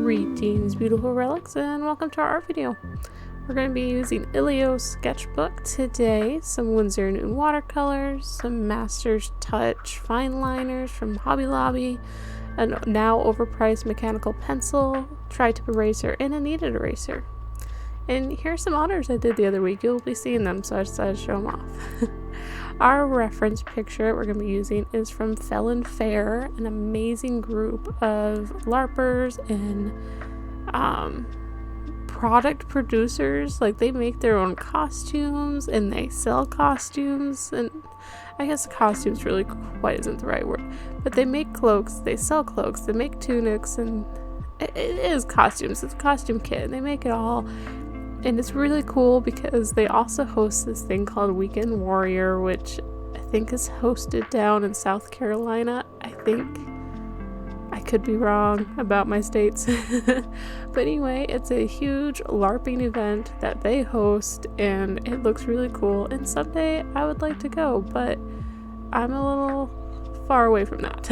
Greetings, beautiful relics, and welcome to our art video. We're going to be using Ilio Sketchbook today, some Winsor & Newton watercolors, some Master's Touch fine liners from Hobby Lobby, a now overpriced mechanical pencil, tri-tip eraser, and a kneaded eraser. And here's some honors I did the other week. You'll be seeing them, so I decided to show them off. Our reference picture we're going to be using is from Felon Fair, an amazing group of LARPers and product producers. Like, they make their own costumes and they sell costumes, and I guess costumes really quite isn't the right word, but they make cloaks, they sell cloaks, they make tunics, and it is costumes. It's a costume kit, and they make it all. And it's really cool because they also host this thing called Weekend Warrior, which I think is hosted down in South Carolina. I think. I could be wrong about my states. But anyway, it's a huge LARPing event that they host, and it looks really cool. And someday I would like to go, but I'm a little far away from that.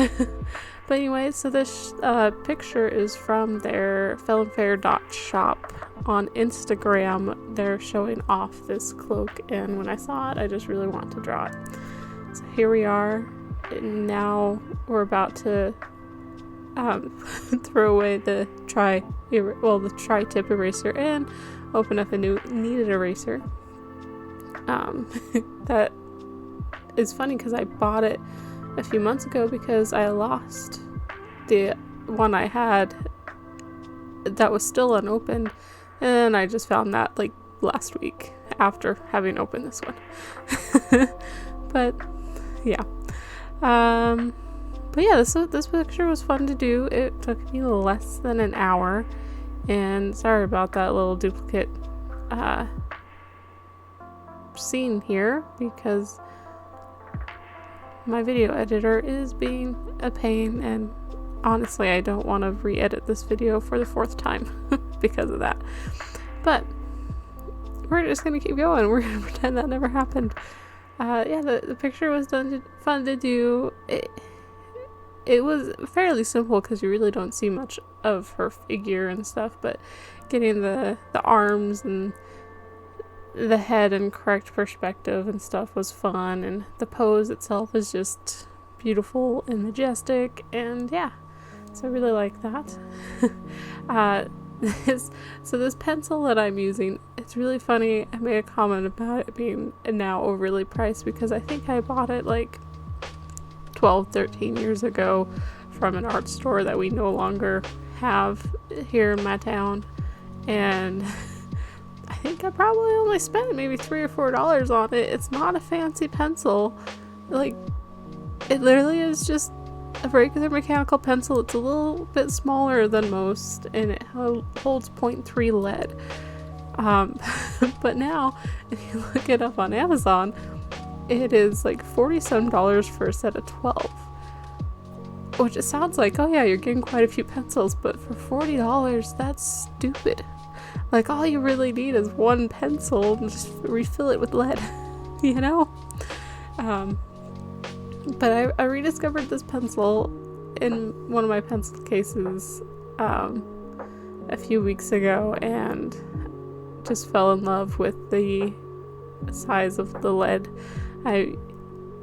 But anyway, so this picture is from their felonfair.shop on Instagram. They're showing off this cloak, and when I saw it, I just really want to draw it. So here we are. Now we're about to throw away the tri-tip eraser and open up a new kneaded eraser. That is funny because I bought it a few months ago because I lost the one I had that was still unopened, and I just found that like last week after having opened this one. But yeah, this picture was fun to do. It took me less than an hour, and sorry about that little duplicate scene here because my video editor is being a pain, and honestly I don't want to re-edit this video for the 4th time because of that. But we're just gonna keep going. We're gonna pretend that never happened. The picture was fun to do. It was fairly simple because you really don't see much of her figure and stuff, but getting the arms and the head in correct perspective and stuff was fun, and the pose itself is just beautiful and majestic, and yeah, so I really like that. This pencil that I'm using, it's really funny. I made a comment about it being now overly priced because I think I bought it like 12-13 years ago from an art store that we no longer have here in my town, and I think I probably only spent maybe $3 or $4 on it. It's not a fancy pencil. Like, it literally is just a regular mechanical pencil. It's a little bit smaller than most, and it holds 0.3 lead. But now, if you look it up on Amazon, it is like $40-some for a set of 12. Which it sounds like, oh yeah, you're getting quite a few pencils, but for $40, that's stupid. Like, all you really need is one pencil and just refill it with lead, you know? But I rediscovered this pencil in one of my pencil cases a few weeks ago, and just fell in love with the size of the lead. I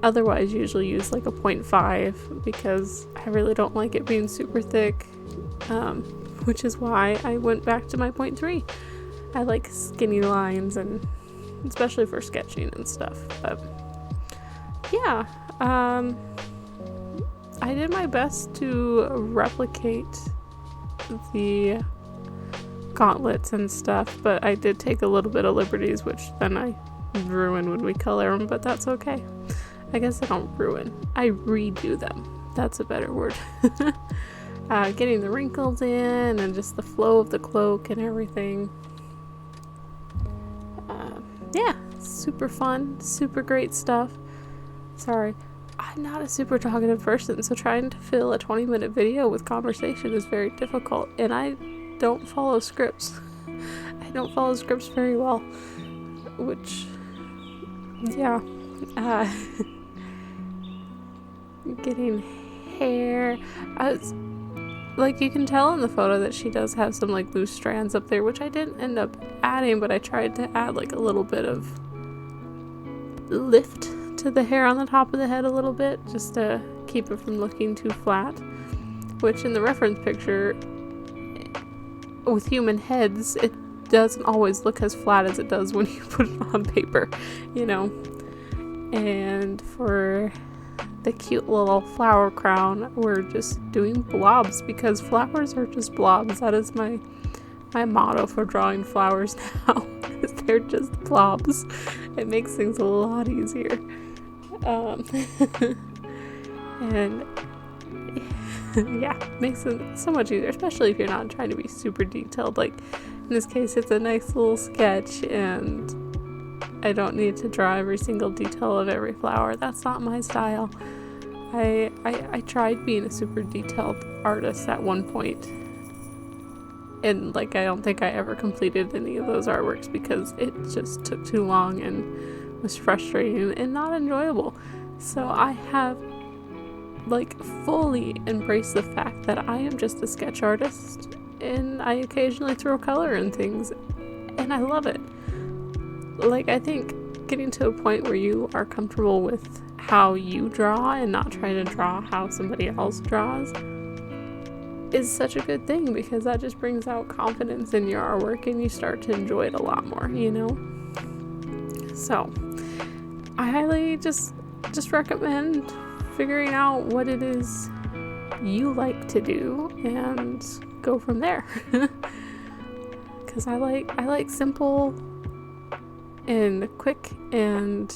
otherwise usually use like a 0.5 because I really don't like it being super thick, which is why I went back to my 0.3. I like skinny lines, and especially for sketching and stuff. But yeah, I did my best to replicate the gauntlets and stuff, but I did take a little bit of liberties, which then I ruin when we color them, but that's okay. I guess I don't ruin, I redo them. That's a better word. Getting the wrinkles in and just the flow of the cloak and everything. Yeah, super fun, super great stuff. Sorry, I'm not a super talkative person, so trying to fill a 20-minute video with conversation is very difficult, and I don't follow scripts. I don't follow scripts very well, which, yeah, Getting hair. Like, you can tell in the photo that she does have some like loose strands up there, which I didn't end up adding, but I tried to add like a little bit of lift to the hair on the top of the head a little bit, just to keep it from looking too flat, which in the reference picture with human heads, it doesn't always look as flat as it does when you put it on paper, you know. And for the cute little flower crown, we're just doing blobs because flowers are just blobs. That is my motto for drawing flowers now. Is they're just blobs. It makes things a lot easier. And yeah, makes it so much easier, especially if you're not trying to be super detailed. Like in this case, it's a nice little sketch and I don't need to draw every single detail of every flower. That's not my style. I tried being a super detailed artist at one point, and like I don't think I ever completed any of those artworks because it just took too long and was frustrating and not enjoyable. So I have like fully embraced the fact that I am just a sketch artist and I occasionally throw color in things and I love it. Like, I think getting to a point where you are comfortable with how you draw and not trying to draw how somebody else draws is such a good thing, because that just brings out confidence in your artwork and you start to enjoy it a lot more, you know? So I highly just recommend figuring out what it is you like to do and go from there. Because I like simple and quick, and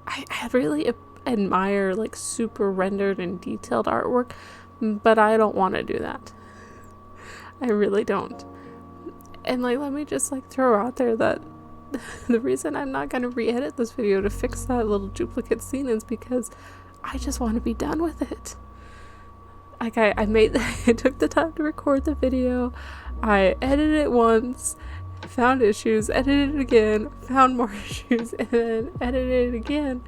I really admire like super rendered and detailed artwork, but I don't want to do that. I really don't. And like, let me just like throw out there that the reason I'm not going to re-edit this video to fix that little duplicate scene is because I just want to be done with it. Like I took the time to record the video, I edited it once, found issues, edited it again, found more issues, and then edited it again,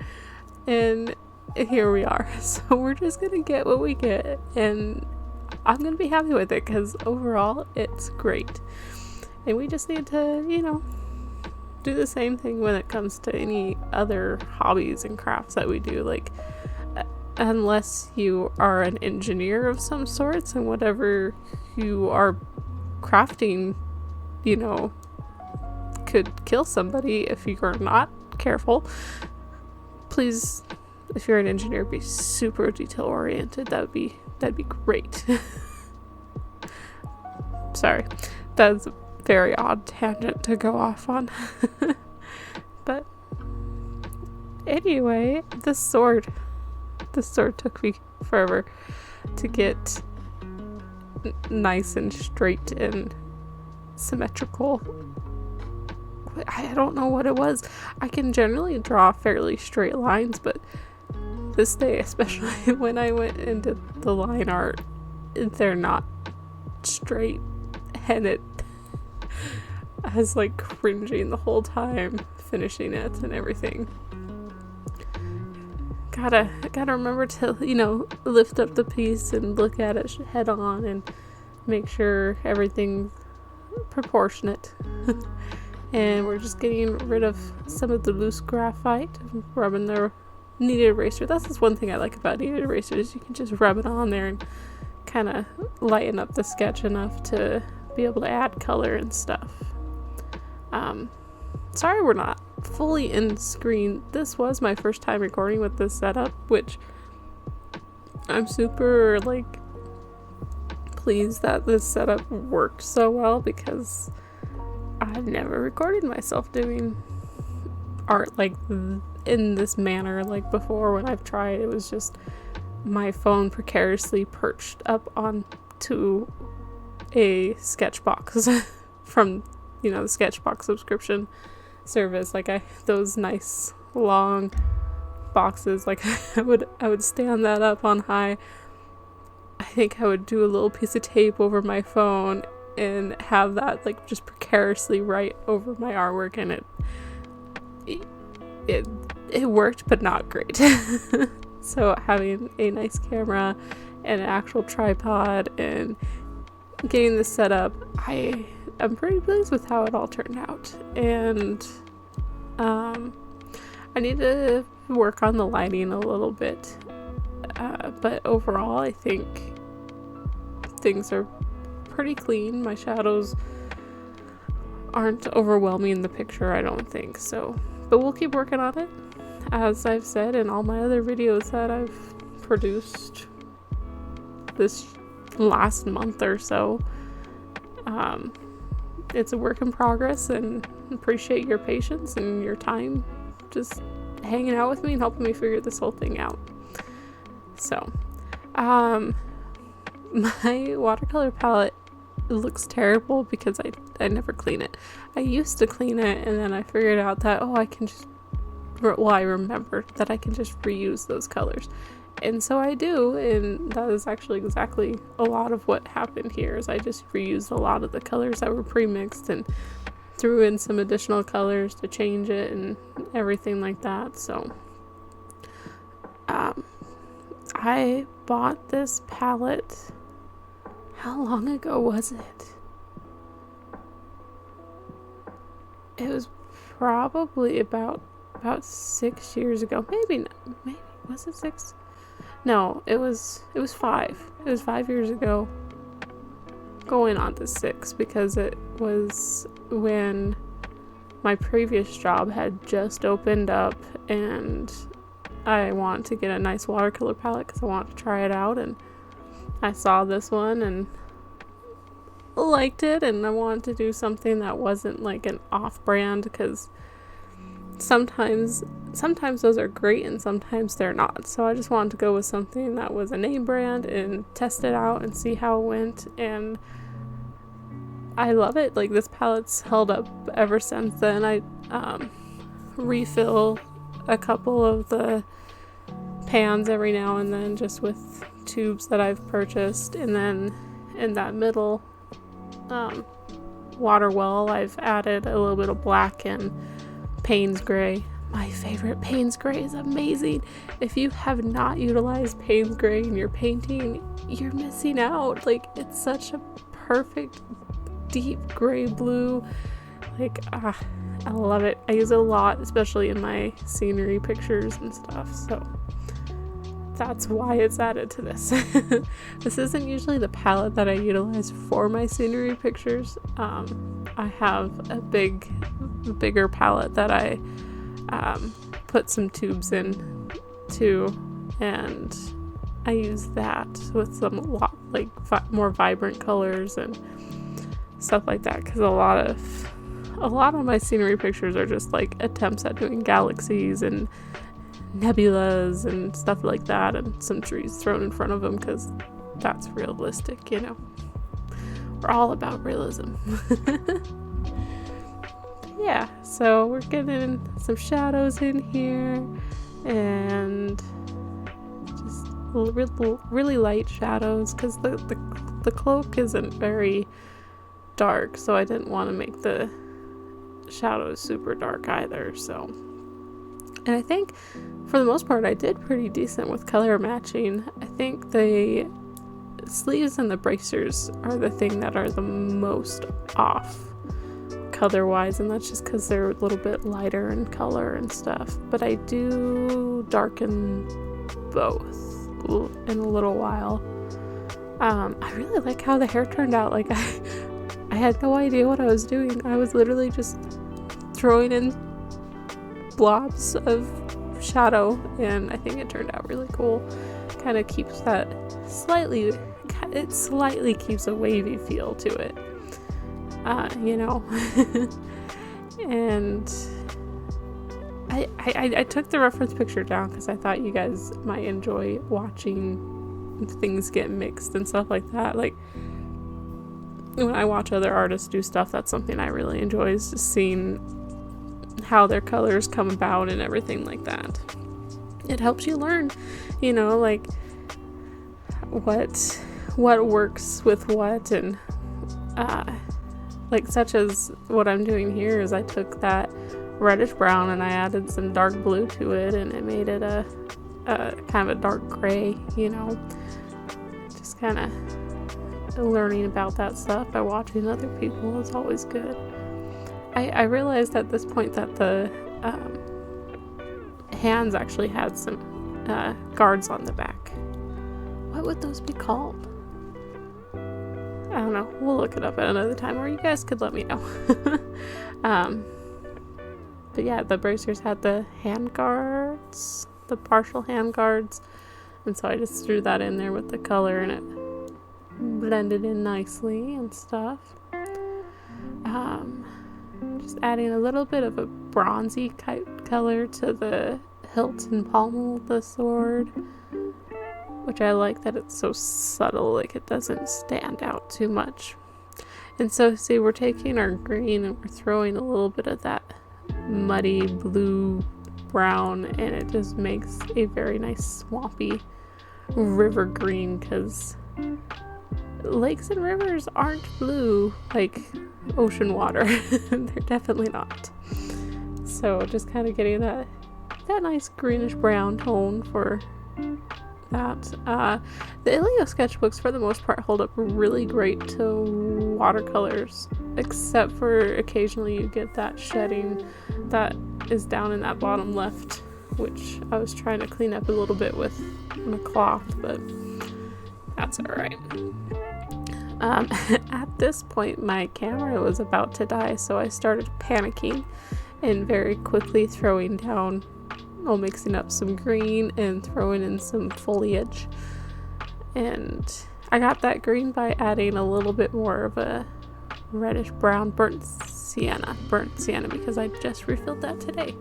and here we are. So we're just gonna get what we get, and I'm gonna be happy with it because overall it's great. And we just need to, you know, do the same thing when it comes to any other hobbies and crafts that we do. Like, unless you are an engineer of some sorts and whatever you are crafting, you know, could kill somebody if you're not careful. Please, if you're an engineer, be super detail oriented. That'd be great. Sorry, that's a very odd tangent to go off on. But anyway, this sword took me forever to get nice and straight and symmetrical. I don't know what it was. I can generally draw fairly straight lines, but this day, especially when I went into the line art, they're not straight, and I was like cringing the whole time finishing it and everything. Gotta remember to, you know, lift up the piece and look at it head on and make sure everything's proportionate. And we're just getting rid of some of the loose graphite, rubbing the kneaded eraser. That's just one thing I like about kneaded erasers. You can just rub it on there and kind of lighten up the sketch enough to be able to add color and stuff. Sorry we're not fully in screen. This was my first time recording with this setup, which I'm super like pleased that this setup worked so well, because I've never recorded myself doing art like in this manner. Like before, when I've tried, it was just my phone precariously perched up onto a Sketchbox from, you know, the Sketchbox subscription service. Like those nice long boxes, like I would stand that up on high. I think I would do a little piece of tape over my phone and have that like just precariously right over my artwork, and it worked, but not great. So having a nice camera and an actual tripod and getting this set up, I'm pretty pleased with how it all turned out. And I need to work on the lighting a little bit, but overall I think things are pretty clean. My shadows aren't overwhelming the picture, I don't think so, but we'll keep working on it. As I've said in all my other videos that I've produced this last month or so, it's a work in progress, and appreciate your patience and your time just hanging out with me and helping me figure this whole thing out. So my watercolor palette looks terrible because I never clean it. I used to clean it, and then I figured out that I remembered that I can just reuse those colors. And so I do, and that is actually exactly a lot of what happened here, is I just reused a lot of the colors that were pre-mixed and threw in some additional colors to change it and everything like that. So I bought this palette, how long ago was it? It was probably about 6 years ago. Maybe was it 6? No, it was 5. It was 5 years ago, going on to 6, because it was when my previous job had just opened up, and I want to get a nice watercolor palette because I want to try it out, and I saw this one and liked it, and I wanted to do something that wasn't like an off-brand, because sometimes those are great and sometimes they're not. So I just wanted to go with something that was a name brand and test it out and see how it went, and I love it. Like, this palette's held up ever since then. I refill a couple of the pans every now and then just with tubes that I've purchased, and then in that middle water well I've added a little bit of black and Payne's gray. My favorite Payne's gray is amazing. If you have not utilized Payne's gray in your painting, you're missing out. Like, it's such a perfect deep gray blue. Like, I love it. I use it a lot, especially in my scenery pictures and stuff, so that's why it's added to this. This isn't usually the palette that I utilize for my scenery pictures. I have a bigger palette that I put some tubes in too, and I use that with some more vibrant colors and stuff like that, because a lot of my scenery pictures are just like attempts at doing galaxies and nebulas and stuff like that, and some trees thrown in front of them, because that's realistic, you know. We're all about realism. Yeah, so we're getting some shadows in here, and just really light shadows, because the cloak isn't very dark, so I didn't want to make the shadows super dark either. So, and I think for the most part I did pretty decent with color matching. I think the sleeves and the bracers are the thing that are the most off color wise, and that's just because they're a little bit lighter in color and stuff, but I do darken both in a little while. I really like how the hair turned out. Like, I had no idea what I was doing. I was literally just throwing in blobs of shadow, and I think it turned out really cool. Kind of keeps that slightly keeps a wavy feel to it, you know. And I took the reference picture down because I thought you guys might enjoy watching things get mixed and stuff like that. Like, when I watch other artists do stuff, that's something I really enjoy, is just seeing how their colors come about and everything like that. It helps you learn, you know, like what works with what, and like, such as what I'm doing here is I took that reddish brown, and I added some dark blue to it, and it made it a kind of a dark gray, you know. Just kind of learning about that stuff by watching other people is always good. I realized at this point that the hands actually had some guards on the back. What would those be called? I don't know. We'll look it up at another time, or you guys could let me know. But yeah, the bracers had the hand guards, the partial hand guards, and so I just threw that in there with the color, and it blended in nicely and stuff. Just adding a little bit of a bronzy color to the hilt and pommel of the sword, which I like that it's so subtle, like it doesn't stand out too much. And so see, we're taking our green and we're throwing a little bit of that muddy blue brown, and it just makes a very nice swampy river green, because lakes and rivers aren't blue like ocean water. They're definitely not. So just kind of getting that nice greenish brown tone for that. The Ilio sketchbooks for the most part hold up really great to watercolors, except for occasionally you get that shedding that is down in that bottom left, which I was trying to clean up a little bit with my cloth, but that's alright. At this point my camera was about to die, so I started panicking and very quickly throwing down, mixing up some green and throwing in some foliage. And I got that green by adding a little bit more of a reddish brown burnt sienna, because I just refilled that today.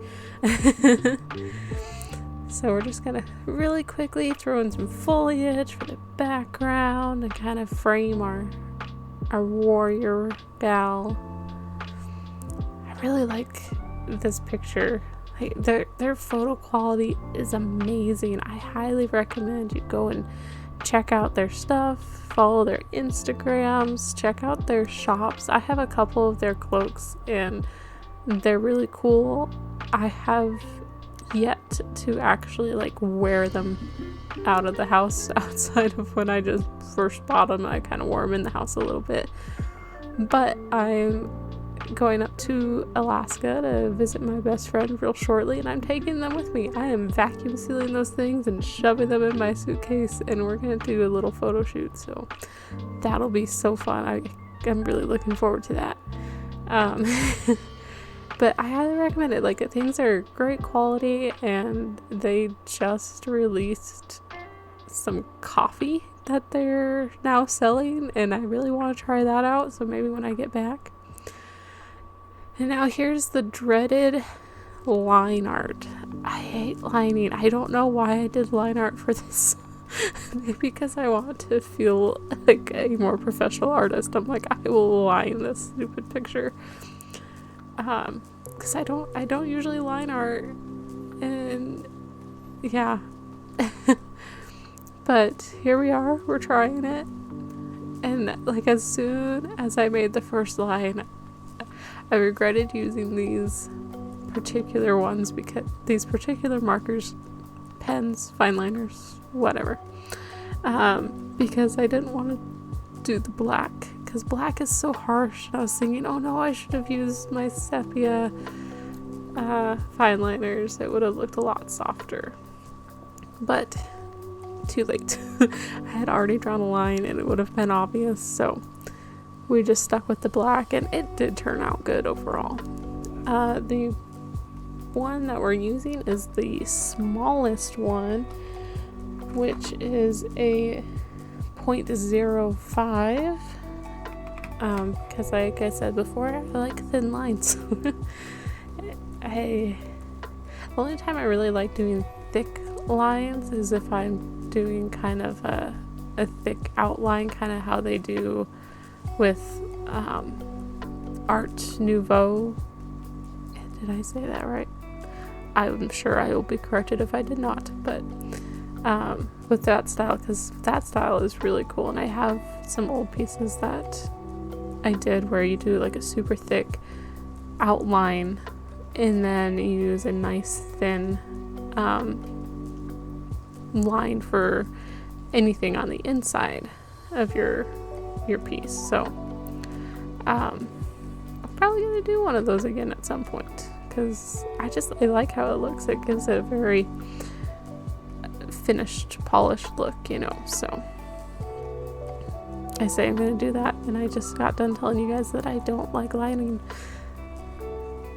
So we're just gonna really quickly throw in some foliage for the background and kind of frame our warrior gal. I really like this picture. Like, their photo quality is amazing. I highly recommend you go and check out their stuff, follow their Instagrams, check out their shops. I have a couple of their cloaks and they're really cool. I have yet to actually like wear them out of the house, outside of when I just first bought them. I kind of wore them in the house a little bit, but I'm going up to Alaska to visit my best friend real shortly, and I'm taking them with me. I am vacuum sealing those things and shoving them in my suitcase, and we're gonna do a little photo shoot, so that'll be so fun. I'm really looking forward to that. But I highly recommend it. Like, things are great quality, and they just released some coffee that they're now selling, and I really want to try that out, so maybe when I get back. And now here's the dreaded line art. I hate lining. I don't know why I did line art for this. Maybe because I want to feel like a more professional artist. I'm like, I will line this stupid picture. Because I don't usually line art, and yeah. But here we are, we're trying it, and like as soon as I made the first line, I regretted using these particular ones, because these particular markers, pens, fine liners, whatever, because I didn't want to do the black, because black is so harsh, and I was thinking, oh no, I should have used my sepia fine liners. It would have looked a lot softer, but too late. I had already drawn a line and it would have been obvious, so we just stuck with the black, and it did turn out good overall. The one that we're using is the smallest one, which is a 0.05, because like I said before, I like thin lines. The only time I really like doing thick lines is if I'm doing kind of a thick outline, kind of how they do with Art Nouveau. Did I say that right? I'm sure I will be corrected if I did not, but with that style, because that style is really cool, and I have some old pieces that I did where you do like a super thick outline and then use a nice thin line for anything on the inside of your piece. So I'm probably gonna do one of those again at some point, because I like how it looks. It gives it a very finished, polished look, you know. So I say I'm gonna do that, and I just got done telling you guys that I don't like lining,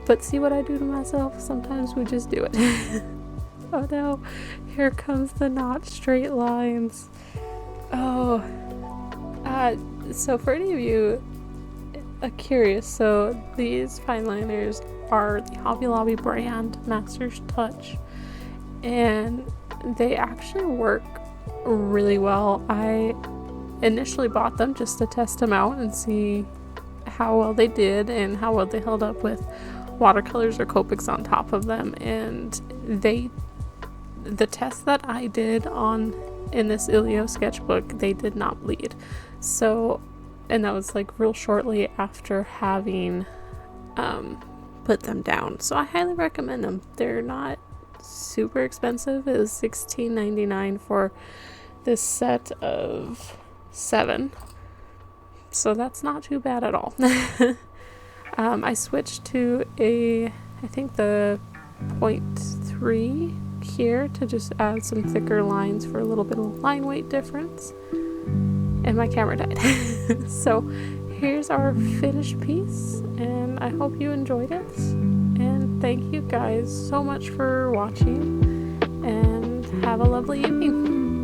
but see what I do to myself? Sometimes we just do it. Oh no, here comes the not straight lines. Oh, so for any of you curious, so these fine liners are the Hobby Lobby brand Master's Touch, and they actually work really well. I initially bought them just to test them out and see how well they did and how well they held up with watercolors or Copics on top of them, and the test that I did in this Ilio sketchbook, they did not bleed. So, and that was like real shortly after having put them down. So I highly recommend them. They're not super expensive. It was $16.99 for this set of 7. So that's not too bad at all. I switched to I think the 0.3 here to just add some thicker lines for a little bit of line weight difference, and my camera died. So here's our finished piece, and I hope you enjoyed it, and thank you guys so much for watching, and have a lovely evening.